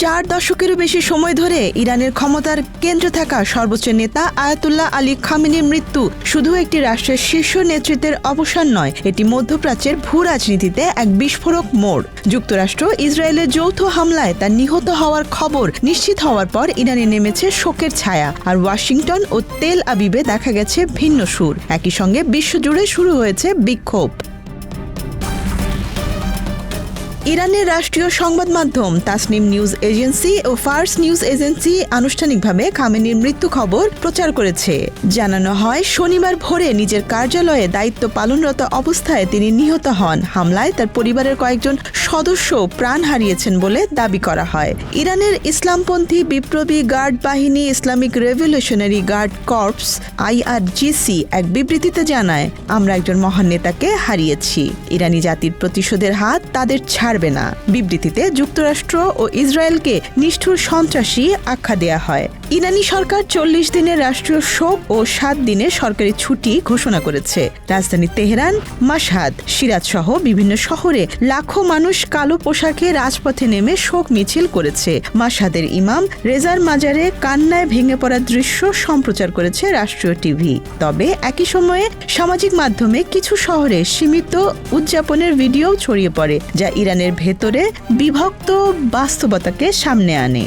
4 দশকেরও বেশি সময় ধরে ইরানের ক্ষমতার কেন্দ্রে থাকা সর্বোচ্চ নেতা আয়াতুল্লাহ আলী খামেনির মৃত্যু শুধু একটি রাষ্ট্রের শীর্ষ নেতৃত্বের অবসান নয়, এটি মধ্যপ্রাচ্যের ভূ-রাজনীতিতে এক বিস্ফোরক মোড়। যুক্তরাষ্ট্র ইসরায়েলের যৌথ হামলায় তার নিহত হওয়ার খবর নিশ্চিত হওয়ার পর ইরানে নেমেছে শোকের ছায়া, আর ওয়াশিংটন ও তেল আবিবে দেখা গেছে ভিন্ন সুর। একই সঙ্গে বিশ্বজুড়ে শুরু হয়েছে বিক্ষোভ। ইরানের রাষ্ট্রীয় সংবাদ মাধ্যম তাসনিম নিউজ এজেন্সি ও ফার্স নিউজ এজেন্সি আনুষ্ঠানিকভাবে খামেনির মৃত্যু খবর প্রচার করেছে। জানানো হয়, শনিবার ভোরে নিজের কার্যালয়ে দায়িত্ব পালনরত অবস্থায় তিনি নিহত হন। হামলায় তার পরিবারের কয়েকজন সদস্য প্রাণ হারিয়েছেন বলে দাবি করা হয়। ইরানের ইসলামপন্থী বিপ্লবী গার্ড বাহিনী Islamic revolutionary guard corps IRGC এক বিবৃতিতে জানায়, আমরা একজন মহান নেতাকে হারিয়েছি। ইরানি জাতির প্রতিশোধের হাত তাদের ছাড়বে না। বিবৃতিতে যুক্তরাষ্ট্র ও ইসরায়েলকে নিষ্ঠুর সন্ত্রাসী আখ্যা দেয়া হয়। ইরানি সরকার 40 দিনের রাষ্ট্রীয় শোক ও 7 দিনের সরকারি ছুটি ঘোষণা করেছে। রাজধানী তেহরান, মাশহাদ, সিরাজ সহ বিভিন্ন শহরে লাখো মানুষ কালো পোশাকে রাজপথে নেমে শোক মিছিল করেছে। মাশহাদের ইমাম রেজার মাজারে কান্নায় ভেঙে পড়ার দৃশ্য সম্প্রচার করেছে রাষ্ট্রীয় টিভি। তবে একই সময়ে সামাজিক মাধ্যমে কিছু শহরে সীমিত উদযাপনের ভিডিও ছড়িয়ে পড়ে, যা ইরানের ভেতরে বিভক্ত বাস্তবতাকে সামনে আনে।